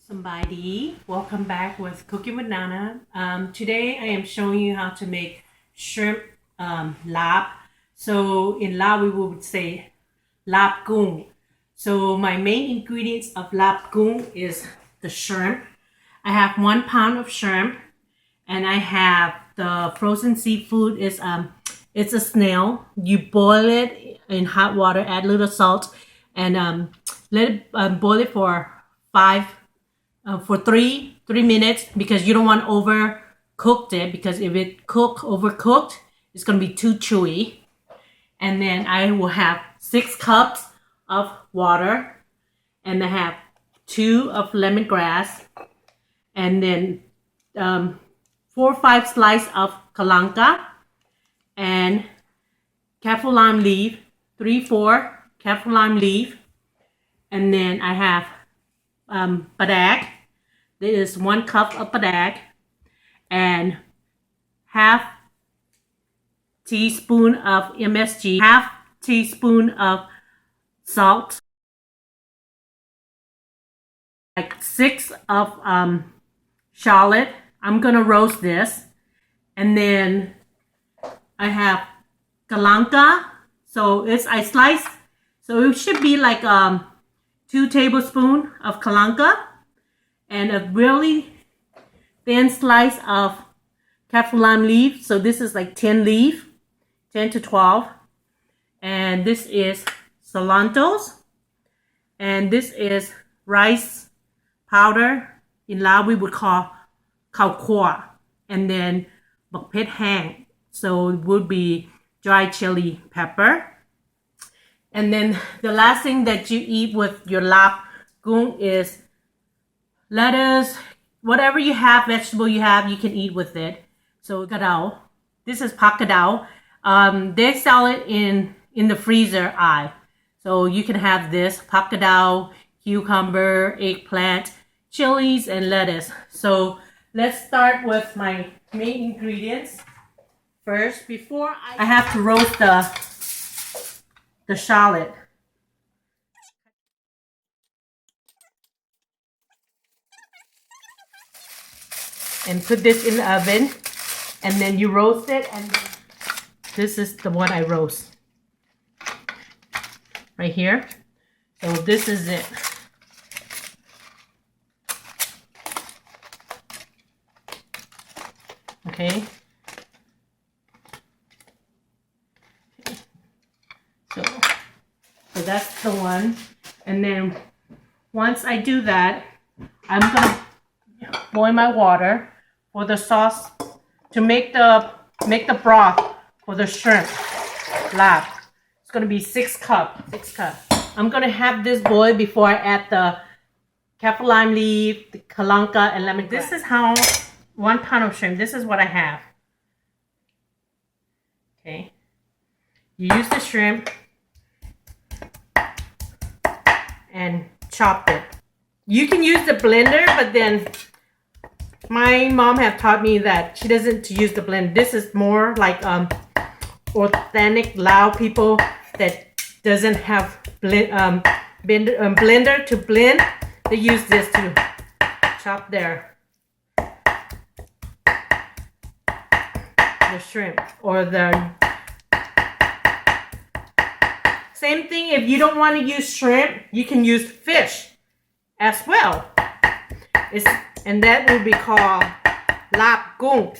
Somebody, welcome back with Cooking with Nana. Today I am showing you how to make shrimp lab. So in Lao we would say Larb Goong. So my main ingredients of Larb Goong is the shrimp. I have 1 pound of shrimp, and I have the frozen seafood is it's a snail. You boil it in hot water, add a little salt, and let it boil it for 3 minutes, because you don't want overcooked it, because if it overcooked, it's going to be too chewy. And then I will have 6 cups of water, and I have 2 of lemongrass, and then 4 or 5 slices of kalanka, and kaffir lime leaf, 3-4 kaffir lime leaf, and then I have padak. There is 1 cup of padak, and half teaspoon of MSG, half teaspoon of salt, like 6 of shallot. I'm gonna roast this, and then I have kalanka. So I slice, so it should be like 2 tablespoons of kalanka, and a really thin slice of kaffir lime leaf. So this is like 10 leaf, 10 to 12. And this is cilantros. And this is rice powder. In Lao we would call khao kwa. And then bok pet hang. So it would be dry chili pepper. And then the last thing that you eat with your Larb Goong is lettuce, whatever you have, vegetable you have, you can eat with it. So kadao, this is pak kadao. They sell it in the freezer aisle. So you can have this pak kadao, cucumber, eggplant, chilies, and lettuce. So let's start with my main ingredients. First, before I have to roast the shallot. And put this in the oven, and then you roast it, and this is the one I roast right here. So this is it. Okay. So that's the one. And then once I do that, I'm gonna boil my water for the sauce to make the broth for the shrimp lab. It's gonna be 6 cups. I'm gonna have this boil before I add the kaffir lime leaf, the kalanka, and lemon. This is how 1 pound of shrimp. This is what I have. Okay. You use the shrimp and chop it. You can use the blender, but then my mom have taught me that she doesn't use the blender. This is more like authentic Lao people that doesn't have blender to blend. They use this to chop the shrimp, or the same thing. If you don't want to use shrimp, you can use fish as well. And that will be called Larb Goong.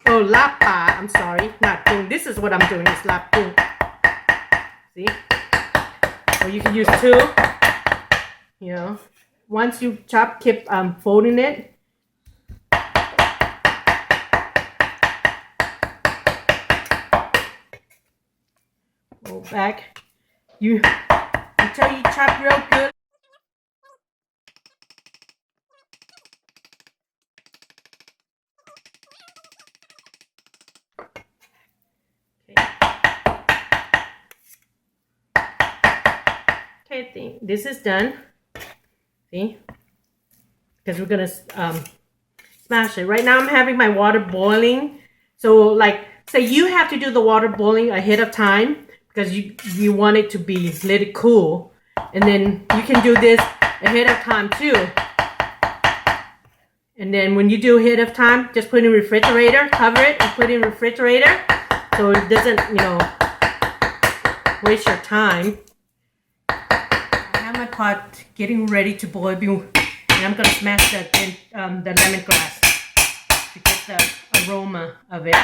Oh, Lap Pa. I'm sorry, not Goong. This is what I'm doing. It's Larb Goong. See? Or you can use 2. You know, once you chop, keep folding it. Go back. Until you chop real good. Okay, this is done. See? Because we're gonna smash it. Right now I'm having my water boiling. So like, say you have to do the water boiling ahead of time, because you want it to be let it cool, and then you can do this ahead of time too. And then when you do ahead of time, just put in refrigerator, cover it and put in refrigerator so it doesn't, waste your time. I have my pot getting ready to boil, and I'm going to smash the lemongrass to get the aroma of it.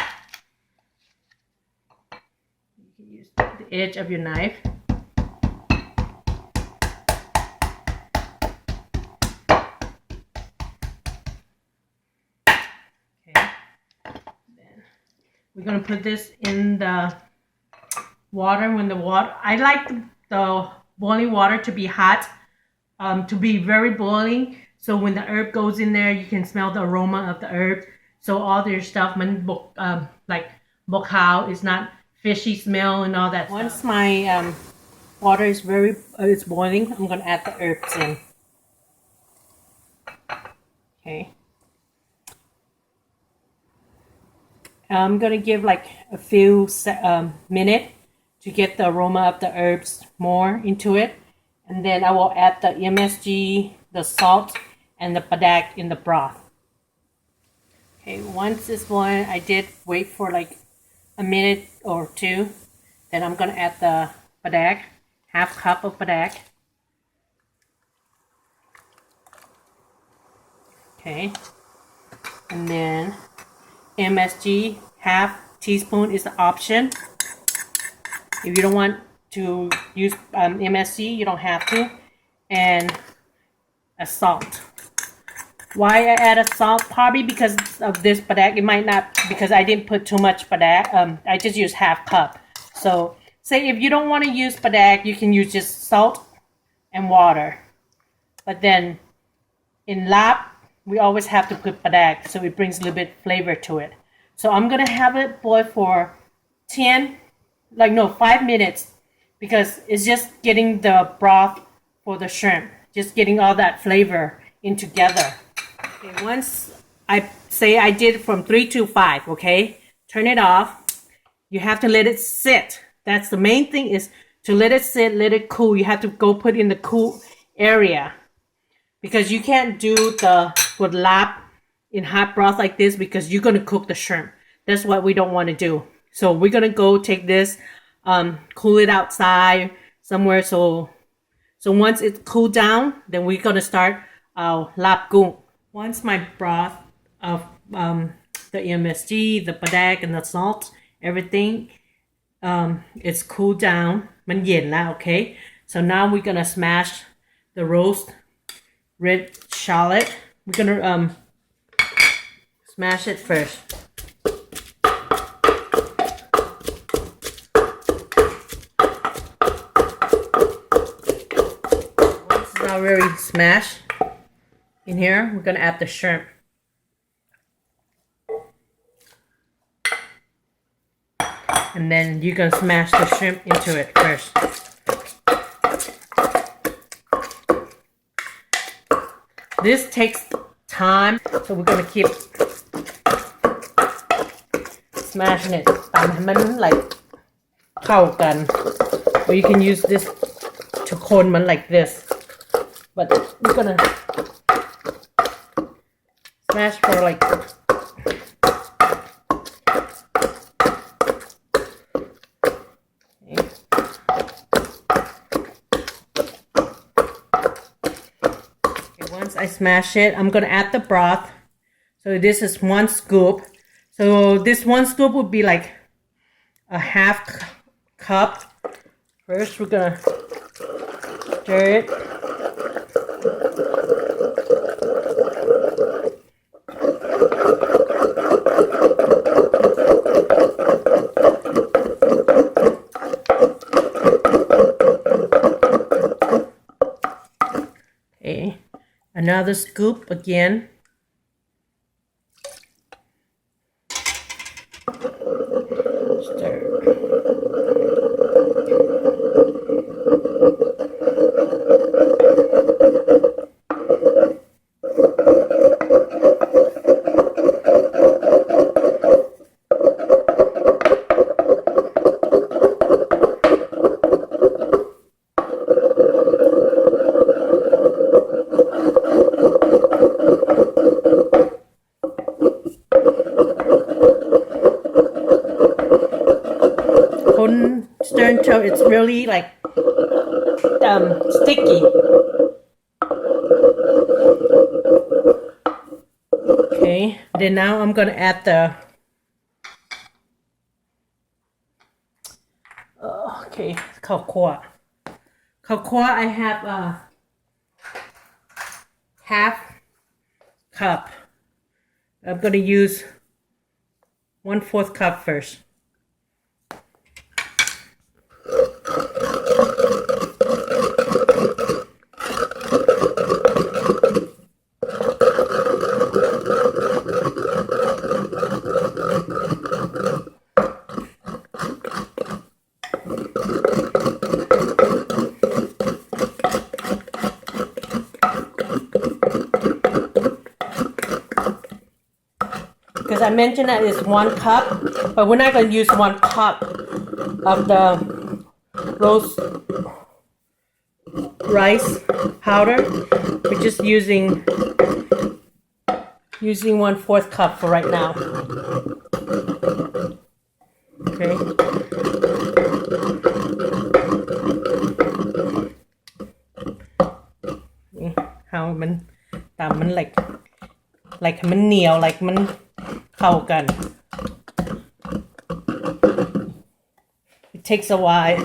You can use the edge of your knife. We're going to put this in the water. I like the boiling water to be hot, to be very boiling. So when the herb goes in there, you can smell the aroma of the herb. So all their stuff, like bokao, is not fishy smell and all that. Once my water is it's boiling, I'm going to add the herbs in. Okay. I'm going to give like a few minutes to get the aroma of the herbs more into it. And then I will add the MSG, the salt, and the padak in the broth. Okay, once it's boiling, I did wait for like a minute or two. Then I'm going to add the padak, half cup of padak. Okay, and then MSG, half teaspoon is the option. If you don't want to use MSG, you don't have to. And a salt. Why I add a salt? Probably because of this padak. It might not, because I didn't put too much padak. I just used half cup. So say if you don't want to use padak, you can use just salt and water. But then in lab, we always have to put padak, so it brings a little bit flavor to it. So I'm gonna have it boil for 5 minutes, because it's just getting the broth for the shrimp, just getting all that flavor in together. Okay, once I say I did from 3 to 5, okay, turn it off. You have to let it sit. That's the main thing, is to let it sit, let it cool. You have to go put in the cool area, because you can't do with lap in hot broth like this, because you're going to cook the shrimp. That's what we don't want to do. So we're going to go take this, cool it outside somewhere. So once it's cooled down, then we're going to start our Larb Goong. Once my broth of the MSG, the padak, and the salt, everything, it's cooled down. มันเย็นแล้ว, okay? So now we're going to smash the roast red shallot. We're going to smash it first. Once it's now very smashed in here, we're going to add the shrimp. And then you're going to smash the shrimp into it first. This takes time, so we're going to keep smashing it. ตามให้มัน like เข้ากัน or you can use this to คนมัน like this, but we're going to smash for like once I smash it, I'm going to add the broth. So this is 1 scoop. So this 1 scoop would be like a half cup. First, we're going to stir it. Okay. Another scoop again. Stir. so it's really like sticky. Okay, then now I'm gonna add the okay, ข้าวคั่ว I have half cup. I'm gonna use 1/4 cup first. Because I mentioned that it's 1 cup, but we're not going to use 1 cup of the roast rice powder. We're just using 1/4 cup for right now. Okay. How มันตามมัน like มันเหนียว like มันเข้ากัน It takes a while.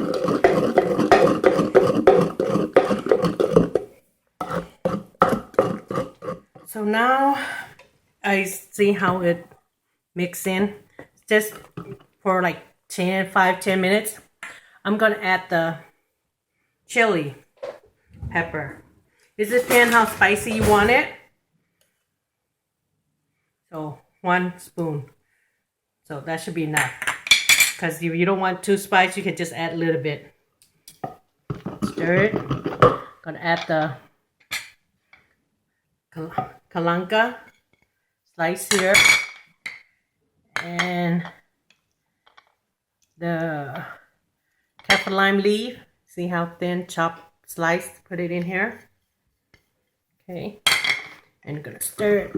So now I see how it mixes in. Just for like 5-10 minutes. I'm gonna add the chili pepper. It depends how spicy you want it. So 1 spoon. So that should be enough. Because if you don't want too spicy, you can just add a little bit. Stir it. Gonna add the kalanka slice here. And the kaffir lime leaf. See how thin chopped sliced? Put it in here. Okay. And I'm gonna stir it.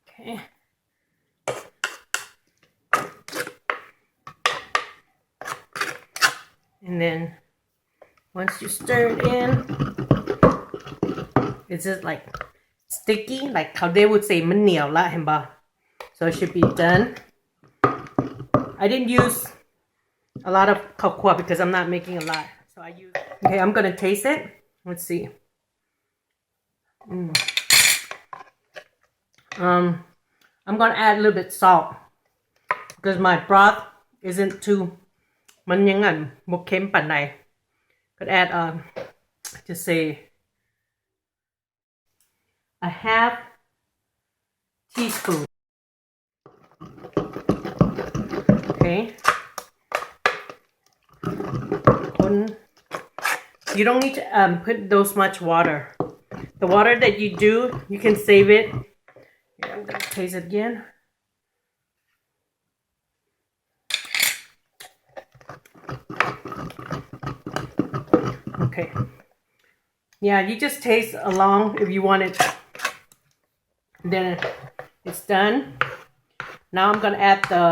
Okay. And then once you stir it in, it's just like sticky, like how they would say มันเหนียวละ เห็นปะ So it should be done. I didn't use a lot of ข้าวคั่ว because I'm not making a lot. So I use. Okay, I'm gonna taste it. Let's see. I'm gonna add a little bit salt because my broth isn't too มันยังไงบ่เค็มปานใด Could add just say a half teaspoon. Okay. You don't need to put those much water. The water that you do, you can save it. Here, I'm gonna taste it again. Okay. Yeah, you just taste along if you want it. Then it's done. Now I'm gonna add the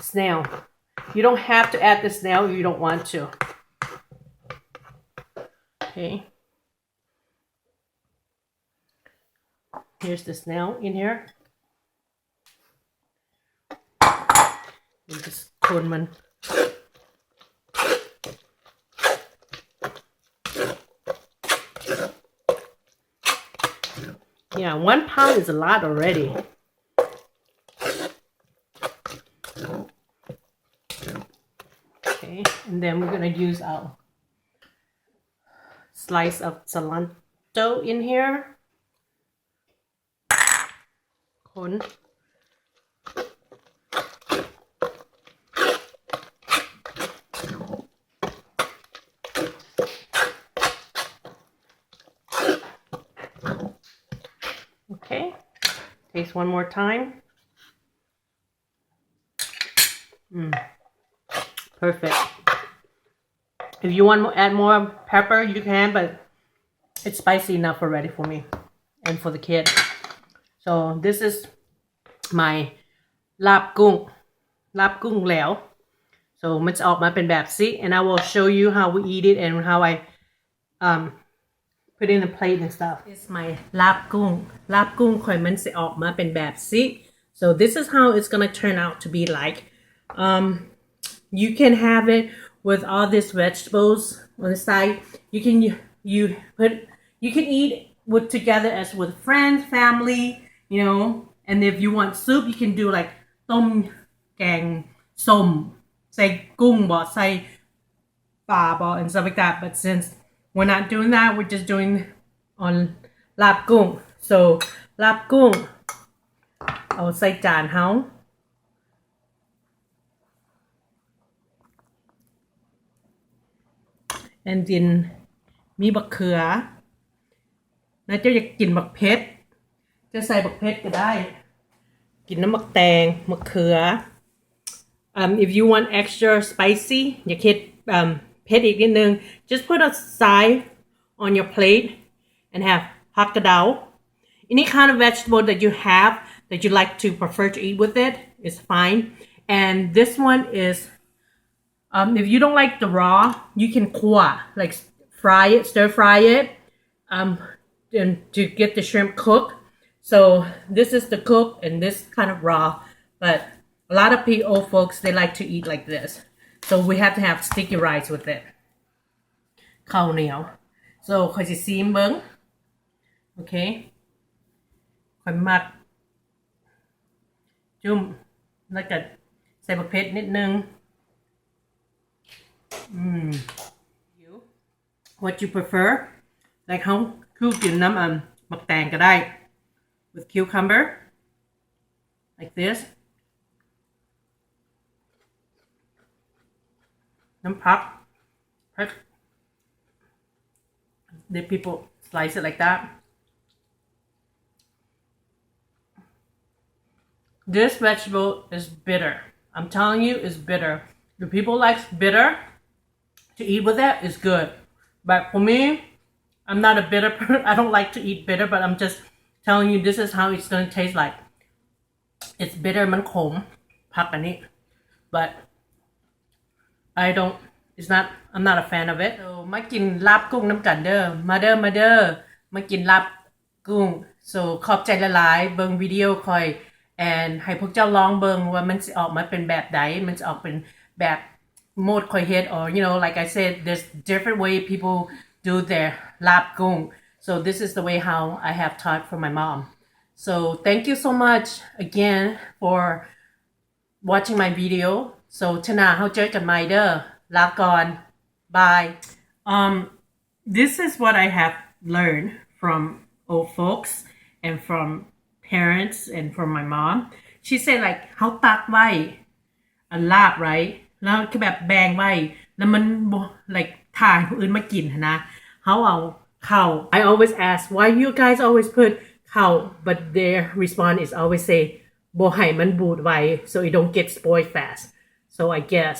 snail. You don't have to add the snail if you don't want to. Okay. Here's the snail in here. You just คนมัน Yeah, 1 pound is a lot already. Okay, and then we're gonna use our slice of cilantro in here. Okay, taste one more time. Perfect. If you want to add more pepper, you can, but it's spicy enough already for me and for the kid. So this is my Larb Goong Leow. So มันจะออกมาเป็นแบบนี้ and I will show you how we eat it and how I put it in a plate and stuff. It's my Larb Goong ข่อยมันจะออกมาเป็นแบบนี้ so this is how it's gonna turn out to be like. You can have it with all these vegetables on the side. You can eat with together as with friends, family, you know. And if you want soup, you can do like tom gang som, say gung bo, say ba bo, and stuff like that. But since we're not doing that, we're just doing on Larb Goong. So Larb Goong, I'll say jaan ҳау. And then มีบักเขือนะเจ้าอยากกินบักเผ็ดจะใส่บักเผ็ดก็ได้กินน้ำบักแตงบักเขือ if you want extra spicy อยากเผ็ดเผ็ดอีกนิดนึง just put a side on your plate and have ผักกระเดา any kind of vegetable that you have that you like to prefer to eat with it is fine. And this one is if you don't like the raw, you canคั่ว like fry it, stir fry it, and to get the shrimp cooked. So this is the cook and this kind of raw, but a lot of old folks, they like to eat like this. So we have to have sticky rice with it. ข้าวเหนียว so ค่อยสิซีมเบิ่ง okay ค่อยมักจุ่มแล้วก็ใส่บักเผ็ดนิดนึงwhat you prefer, like เฮาคือกินน้ำบักแตงก็ได้ with cucumber like this น้ำผัก the people slice it like that. This vegetable is bitter. I'm telling you, it's bitter. If people like bitter to eat with that, it's good. But for me, I'm not a bitter person. I don't like to eat bitter, but I'm just telling you this is how it's going to taste like. It's bitter มันขมผักอันนี้ but I'm not a fan of it. So มากินลาบกุ้งน้ำกันเด้อมาเด้อมากินลาบกุ้ง so ขอบใจหลายๆเบิ่งวิดีโอคอย and ให้พวกเจ้าลองเบิ่งว่ามันสิออกมาเป็นแบบใดมันจะออกเป็นแบบโหมดคอยเฮ็ด or you know like I said there's different way people do their Larb Goong. So this is the way how I have taught for my mom. So thank you so much again for watching my video. So ชนะเฮาเจอกันใหม่เด้อลาก่อน bye. This is what I have learned from old folks and from parents and from my mom. She said like เฮาตักไว้a lab right แล้วคือแบบแบ่งไว้แล้วมัน like ถ่ายผู้อื่นมากินนะเฮาเอาข้าว I always ask why you guys always put ข้าว but their response is always say บ่ให้มันบูดไว้ so it don't get spoiled fast. So I guess